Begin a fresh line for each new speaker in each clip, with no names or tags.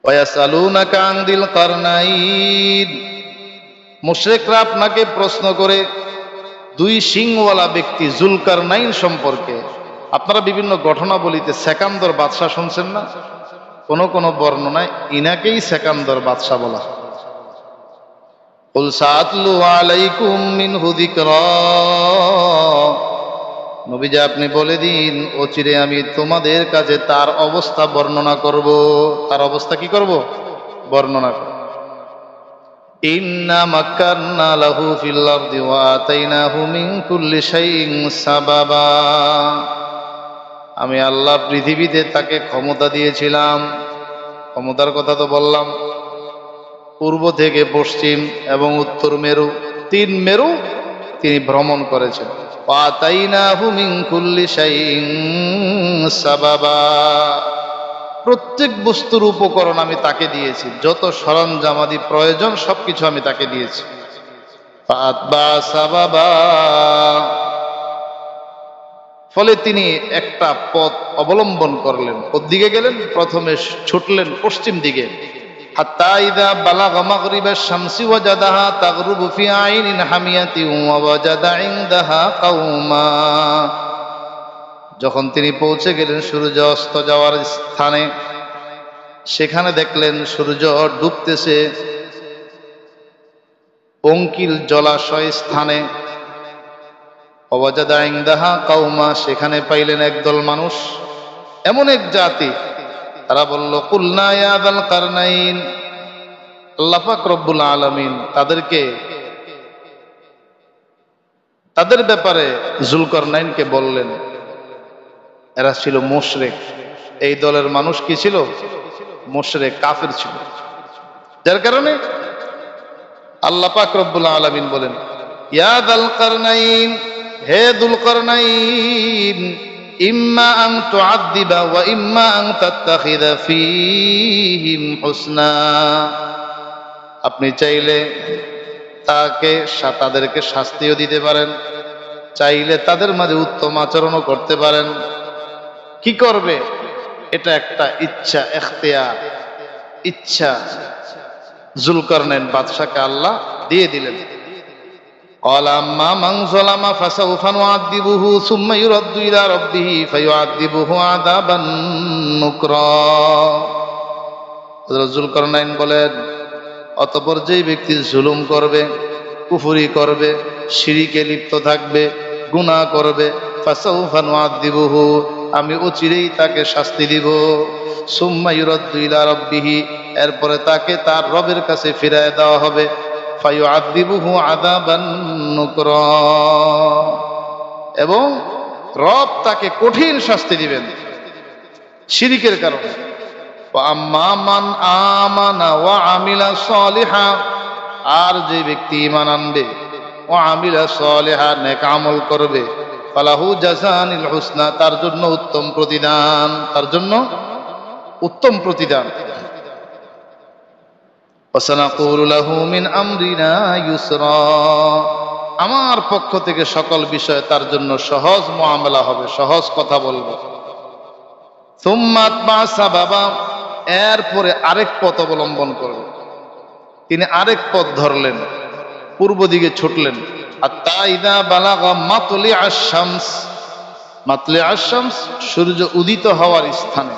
ওয়ায়াসালুনাকা আন যিল কারনাইন, মুশরিকরা আপনাকে প্রশ্ন করে দুই শিংওয়ালা ব্যক্তি যুলকারনাইন সম্পর্কে। আপনারা বিভিন্ন ঘটনাবলিতে সেকান্দর বাদশাহ শুনছেন না? কোন কোন বর্ণনায় ইনাকেই সেকান্দর বাদশাহ বলা হয়। কুল সাআতলু আলাইকুম মিনহু যিকরা, নবীজি আপনি বলে দিন অচিরে আমি তোমাদের কাছে তার অবস্থা বর্ণনা করব। তার অবস্থা কি করব? বর্ণনা করব। ইন্না মাক্কান্না লাহু ফিল আরদি ওয়া আতাইনাহু মিন কুল্লি শাইইন সাবাবা, আমি আল্লাহ পৃথিবীতে তাকে ক্ষমতা দিয়েছিলাম। ক্ষমতার কথা তো বললাম, পূর্ব থেকে পশ্চিম এবং উত্তর মেরু, 3 মেরু তিনি ভ্রমণ করেছেন। ওয়া আতাইনাহু মিন কুল্লি শাইইন সাবাবা, প্রত্যেক বস্তুর উপকরণ আমি তাকে দিয়েছি, যত সরঞ্জামাদি প্রয়োজন সবকিছু আমি তাকে দিয়েছি। ফাতবা সাবাবা, ফলে তিনি একটা পথ অবলম্বন করলেন। কোন দিকে গেলেন? প্রথমে ছুটলেন পশ্চিম দিকে। হাত্তা ইযা বালাগা মাগরিবাশ শামসি ওয়াজাদাহা তাগরুবু ফি আইনিন হামিয়াতিন ওয়া ওয়াজাদা ইনদাহা কাওমা, যখন তিনি পৌঁছে গেলেন সূর্য অস্ত যাওয়ার স্থানে, সেখানে দেখলেন সূর্য ডুবতেছে পঙ্কিল জলাশয় স্থানে। ওয়াজাদা ইনদাহা কাওমা, সেখানে পাইলেন একদল মানুষ, এমন এক জাতি, তারা বলল কুলনা ইয়া যাল কারনাইন, আল্লাহ পাক রব্বুল আলামিন তাদের ব্যাপারে যুলকারনাইনকে বললেন। এরা ছিল মুশরিক। এই দলের মানুষ কি ছিল? মুশরিক, কাফির ছিল। যার কারণে আল্লাহ পাক রব্বুল আলামিন বলেন ইয়া যাল কারনাইন, হে যুলকারনাইন, ইম্মা আন তুআদ্দিবা ওয়া ইম্মা আন তাত্তাখিযা ফীহিম হুসনা, আপনি চাইলে তাদেরকে শাস্তিও দিতে পারেন, চাইলে তাদের মাঝে উত্তম আচরণও করতে পারেন। কি করবে? এটা একটা ইচ্ছা, ইখতিয়ার, ইচ্ছা যুলকারনাইন বাদশাকে আল্লাহ দিয়ে দিলেন। ক্বালা আম্মা মান যালামা ফাসাউফা নুআযিবুহু সুম্মা ইউরাদ্দু ইলা রাব্বিহি ফায়ুআযিবুহু আযাবান নুকরা। হযরত যুলকারনাইন বলেন, অতঃপর যেই ব্যক্তি জুলুম করবে, কুফরি করবে, শিরকে লিপ্ত থাকবে, গুনাহ করবে, ফাসাউফা নুআযিবুহু, আমি অচিরেই তাকে শাস্তি দিব। সুম্মা ইউরাদ্দু ইলা রাব্বিহি, এরপরে তাকে তার রবের কাছে ফিরিয়ে দেওয়া হবে। ফায়ুআযিবুহু আযাবান নুকরা, এবং রব তাকে কঠিন শাস্তি দিবেন শিরকের কারণে। ওয়া আম্মা মান আমানা ওয়া আমিলা সালিহা, আর যে ব্যক্তি ঈমান আনবে, ওয়া আমিলা সালিহা, নেক আমল করবে, ফালাহু জাযানিল হুসনা, তার জন্য উত্তম প্রতিদান, তার জন্য উত্তম প্রতিদান। ওয়াসানাকুলু লাহু মিন আমরিনা ইউসরা, আমার পক্ষ থেকে সকল বিষয়ে তার জন্য সহজ মুআমালা হবে, সহজ কথা বলবো। সুম্মা আতবা সাবাবা, এরপরে আরেক পথ অবলম্বন করবে। তিনি আরেক পথ ধরলেন, পূর্ব দিকে ছুটলেন। হাত্তা ইযা বালাগা মাতলিআশ শামস, মাতলিআশ শামস সূর্য উদিত হওয়ার স্থানে,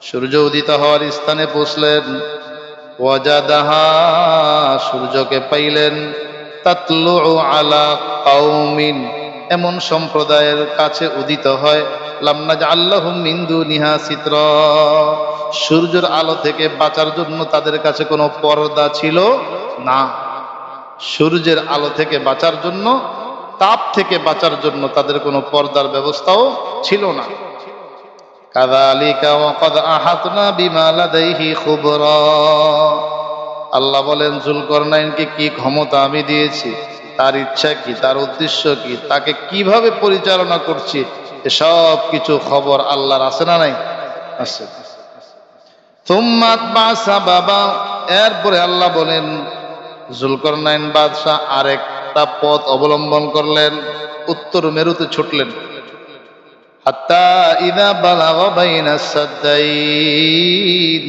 সূর্য উদিত হওয়ার স্থানে পৌঁছলেন। ওয়াজাদাহা, সূর্যকে পাইলেন। তাতলুউ আলা কওমিন, এমন সম্প্রদায়ের কাছে উদিত হয়। লাম নাজআল লাহুম মিন দুনিহা সিতরা, সূর্যের আলো থেকে বাঁচার জন্য তাদের কাছে কোনো পর্দা ছিল না। সূর্যের আলো থেকে বাঁচার জন্য, তাপ থেকে বাঁচার জন্য তাদের কোনো পর্দার ব্যবস্থাও ছিল না। কাযালিকা ওয়া ক্বাদ আহাতনা বিমা লাদাইহি খুবরা, আল্লাহ বলেন যুলকারনাইনকে কি ক্ষমতা আমি দিয়েছি, তার ইচ্ছা কি, তার উদ্দেশ্য কি, তাকে কিভাবে পরিচালনা করছি, এসব কিছু খবর আল্লাহর আছে না নাই? আছে। সুম্মা আতবা সাবাবা, এরপরে আল্লাহ বলেন যুলকারনাইন বাদশাহ আরেকটা পথ অবলম্বন করলেন, উত্তর মেরুতে ছুটলেন। হাত্তা ইযা বালাগা বাইনাস সাদ্দাইন,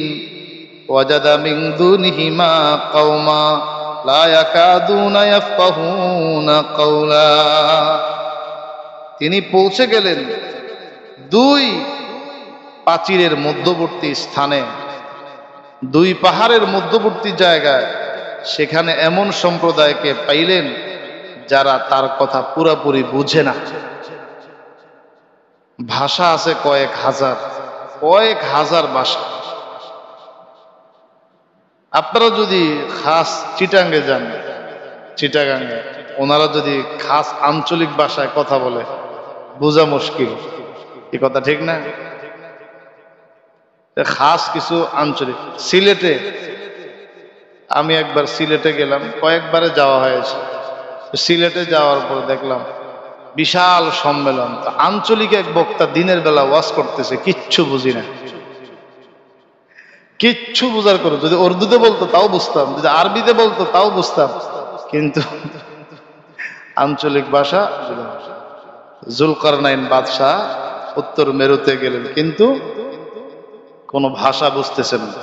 ওয়াজাদা মিন দুনিহিমা কওমা লা ইয়াকাদুনা ইয়াফকাহুনা কাওলা। তিনি পৌঁছে গেলেন দুই প্রাচীরের মধ্যবর্তী স্থানে, দুই পাহাড়ের মধ্যবর্তী জায়গায়। সেখানে এমন সম্প্রদায়কে পাইলেন যারা তার কথা পুরাপুরি বুঝে না। ভাষা আছে কয়েক হাজার ভাষা। আপনারা যদি খাস চিটাঙ্গে যান, চিটাগাঙ্গে, ওনারা যদি খাস আঞ্চলিক ভাষায় কথা বলে বোঝা মুশকিল। এই কথা ঠিক না? খাস কিছু আঞ্চলিক। সিলেটে, আমি একবার সিলেটে গেলাম, কয়েকবারে যাওয়া হয়েছে। সিলেটে যাওয়ার পর দেখলাম বিশাল সম্মেলন, আঞ্চলিক এক বক্তা দিনের বেলা ওয়াজ করতেছে, কিচ্ছু বুঝি না, কিচ্ছু বুঝার করে। যদি উর্দুতে বলতো তাও বুঝতাম, যদি আরবিতে বলতো তাও বুঝতাম, কিন্তু আঞ্চলিক ভাষা। জুলকারনাইন বাদশাহ উত্তর মেরুতে গেলেন, কিন্তু কোন ভাষা বুঝতেছেন না।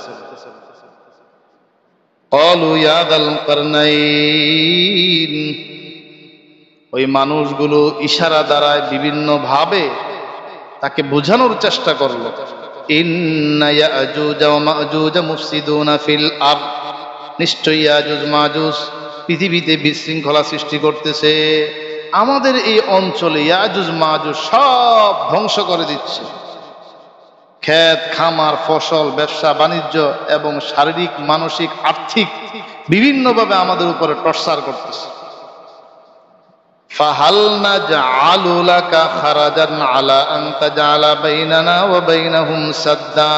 ক্বালু ইয়া যাল কারনাইন, ওই মানুষগুলো ইশারা দ্বারায় বিভিন্ন ভাবে তাকে বোঝানোর চেষ্টা করলো। ইন্না ইয়াজুজ ওয়া মাজুজ মুফসিদুনা ফিল আরদ, নিশ্চয়ই ইয়াজুজ মাজুজ পৃথিবীতে বিশৃঙ্খলা সৃষ্টি করতেছে। আমাদের এই অঞ্চলে ইয়াজুজ মাজুজ সব ধ্বংস করে দিচ্ছে। ক্ষেত খামার, ফসল, ব্যবসা বাণিজ্য এবং শারীরিক, মানসিক, আর্থিক বিভিন্নভাবে আমাদের উপরে টর্চার করতেছে। ফাহাল নাজআলু লাকা খারাজান আলা আন তাজআলা বাইনানা ওয়া বাইনাহুম সাদ্দা,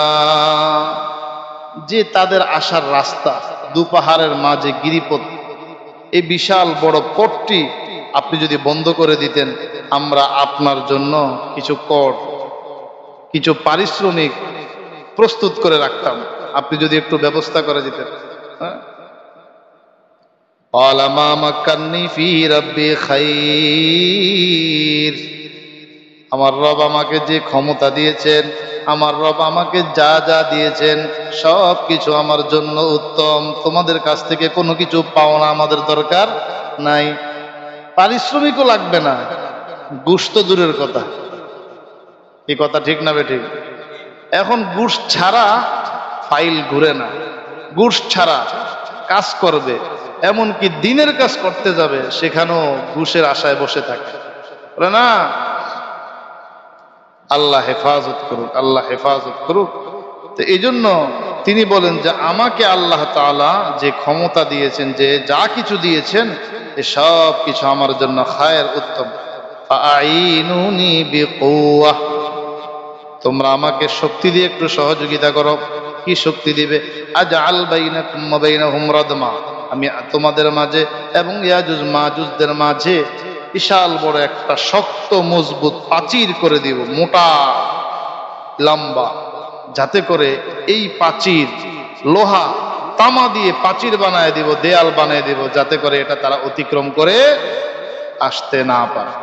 যে তাদের আসার রাস্তা দুপাহাড়ের মাঝে গিরিপথ, এই বিশাল বড় পথটি আপনি যদি বন্ধ করে দিতেন, আমরা আপনার জন্য কিছু কর, কিছু পারিশ্রমিক প্রস্তুত করে রাখতাম, আপনি যদি একটু ব্যবস্থা করে দিতেন। ক্বালা মা মাক্কান্নী ফী রাব্বী খায়র, আমার রব আমাকে যে ক্ষমতা দিয়েছেন, আমার রব আমাকে যা যা দিয়েছেন সব কিছু আমার জন্য উত্তম। তোমাদের কাছ থেকে কোনো কিছু পাওনা আমাদের দরকার নাই, পারিশ্রমিকও লাগবে না, ঘুষ তো দূরের কথা। এই কথা ঠিক না বেঠিক? এখন ঘুষ ছাড়া ফাইল ঘুরে না, ঘুষ ছাড়া কাজ করবে, এমনকি দিনের কাজ করতে যাবে সেখানেও ঘুষের আশায় বসে থাকে না। আল্লাহ হেফাজত করুক, আল্লাহ হেফাজত করুক। তো এই জন্য তিনি বলেন যে আমাকে আল্লাহ তাআলা যে ক্ষমতা দিয়েছেন, যে যা কিছু দিয়েছেন, এ সব কিছু আমার জন্য খায়ের, উত্তম। ফাআইনুনি বিকুওয়াহ, তোমরা আমাকে শক্তি দিয়ে একটু সহযোগিতা করো। কি শক্তি দিবে? আজআল বাইনাকুম ওয়া বাইনাহুম রাদমা, আমি তোমাদের মাঝে এবং ইয়াজুজ মাজুজদের মাঝে বিশাল বড় একটা শক্ত মজবুত প্রাচীর করে দিব, মোটা লম্বা, যাতে করে এই প্রাচীর লোহা তামা দিয়ে প্রাচীর বানায় দিব, দেয়াল বানায় দিব, যাতে করে এটা তারা অতিক্রম করে আসতে না পারে।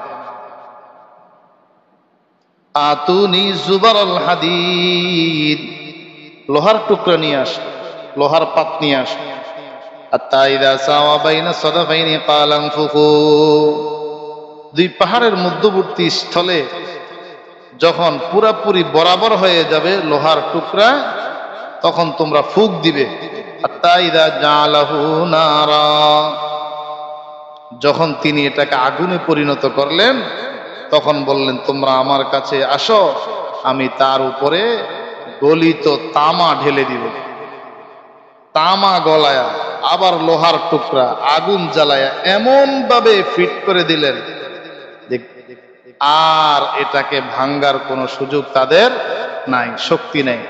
আতুনি জুবারাল হাদিদ, লোহার টুকরা নিয়ে আস, লোহার পাত নিয়ে আস। হাত্তা ইযা সাওয়া বাইনা সাদাফাইনি ক্বালা আনফুখু, দুই পাহাড়ের মধ্যবর্তী স্থলে যখন পুরাপুরি বরাবর হয়ে যাবে লোহার টুকরা, তখন তোমরা ফুঁক দিবে। হাত্তা ইযা জাআলাহু নারা, যখন তিনি এটাকে আগুনে পরিণত করলেন, তখন বললেন তোমরা আমার কাছে আসো, আমি তার উপরে গলিত তামা ঢেলে দিব। তামা গলায়া আবার লোহার টুকরা আগুন জ্বালায়া এমন ভাবে ফিট করে দিলেন, আর এটাকে ভাঙ্গার কোনো সুযোগ তাদের নাই, শক্তি নেই।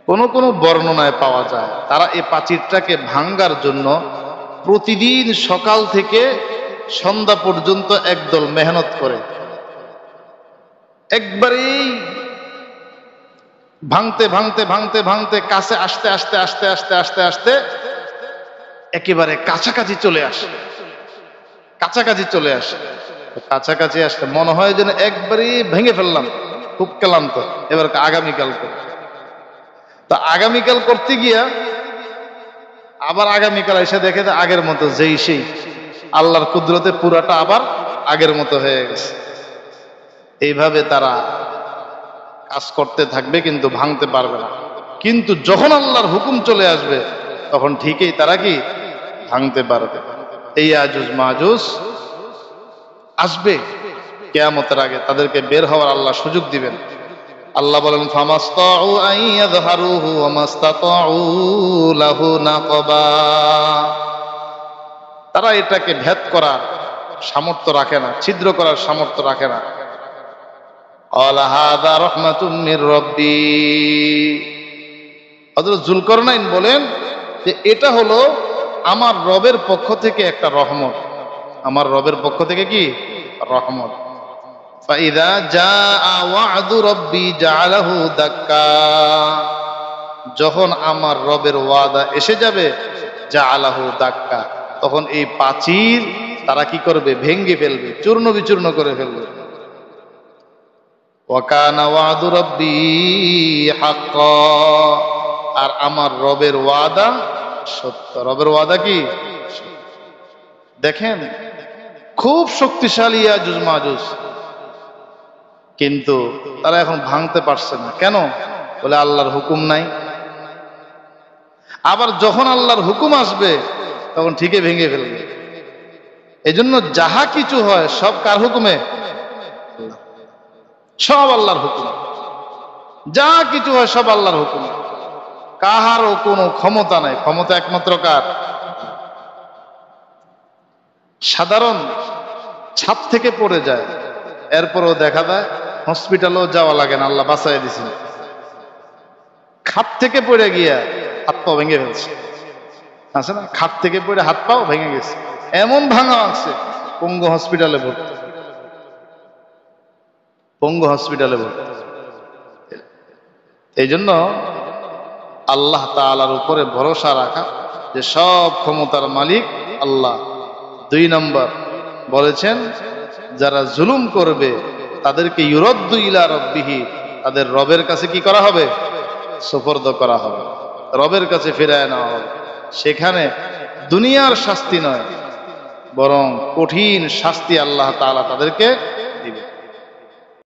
কোন কোন বর্ণনায় পাওয়া যায় তারা এই প্রাচীরটাকে ভাঙ্গার জন্য প্রতিদিন সকাল থেকে সন্ধ্যা পর্যন্ত একদল মেহনত করে, একবারেই ভাঙতে ভাঙতে ভাঙতে ভাঙতে কাছে আসতে আসতে আসতে আসতে আসতে আসতে একেবারে কাছাকাছি চলে আসে, কাছাকাছি চলে আসে। কাছাকাছি আসতে মনে হয় যেন একবারই ভেঙে ফেললাম, খুব ক্লান্ত, এবার আগামীকাল করে। তা আগামীকাল করতে গিয়া আবার আগামীকাল এসে দেখে আগের মতো যেই সেই, আল্লাহর কুদরতে পুরাটা আবার আগের মতো হয়ে গেছে। এইভাবে তারা কাজ করতে থাকবে কিন্তু ভাঙতে পারবে না। কিন্তু যখন আল্লাহর হুকুম চলে আসবে তখন ঠিকই তারা কি ভাঙতে পারবে। এই ইয়াজুজ মাজুজ আসবে কিয়ামতের আগে, তাদেরকে বের হওয়ার আল্লাহ সুযোগ দিবেন। আল্লাহ বলেন ফামাস্তাউ আইয়াযহারুহু ওয়া মাস্তাতাউ লাহু নাকবা, তারা এটাকে ভেদ করার সামর্থ্য রাখে না, ছিদ্র করার সামর্থ্য রাখে না। ক্বালা হাযা রাহমাতুম মির রাব্বি, হযরত যুলকারনাইন বলেন যে এটা হলো আমার রবের পক্ষ থেকে একটা রহমত, আমার রবের পক্ষ থেকে কি রহমত। ফাইদা জাআ ওয়া'দু রাব্বি জা'আলাহু দাক্কা, যখন আমার রবের ওয়াদা এসে যাবে জা'আলাহু দাক্কা, তখন এই প্রাচীর তারা কি করবে ভেঙে ফেলবে, চূর্ণ বিচূর্ণ করে ফেলবে। ওয়া কানা ওয়া'দু রাব্বি হাক্কা, আর আমার রবের ওয়াদা সত্য। রবের ওয়াদা কি? দেখেন খুব শক্তিশালী ইয়াজুজ মাজুজ, কিন্তু তারা এখন ভাঙতে পারছে না। কেন? বলে আল্লাহর হুকুম নাই। আবার যখন আল্লাহর হুকুম আসবে তখন ঠিকই ভেঙে ফেলবে। এজন্য যাহা কিছু হয় সব কার হুকুমে? সব আল্লাহর হুকুম। যা কিছু হয় সব আল্লাহর হুকুমে, কাহারও কোনো ক্ষমতা নাই। ক্ষমতা একমাত্র কার? সাধারণ ছাদ থেকে পড়ে যায়, এরপরও দেখা যায় হসপিটালেও যাওয়া লাগে না, আল্লাহ বাঁচাই দিয়েছেন। খাট থেকে পড়ে গিয়া হাত পাও ভেঙে ফেলছে, আছে না? খাট থেকে পড়ে হাত পাও ভেঙে গেছে, এমন ভাঙা আছে পঙ্গু হসপিটালে ভর্তি, পঙ্গু হসপিটালে ভর্তি। এই জন্য আল্লাহ তাআলার উপরে ভরসা রাখা, যে সব ক্ষমতার মালিক আল্লাহ। 2 নম্বর বলেছেন যারা জুলুম করবে তাদেরকে ইউরাদ্দু ইলা রাব্বিহি, তাদের রবের কাছে কি করা হবে? সুপর্দ করা হবে, রবের কাছে ফিরায় নেওয়া হবে। সেখানে দুনিয়ার শাস্তি নয়, বরং কঠিন শাস্তি আল্লাহ তাআলা তাদেরকে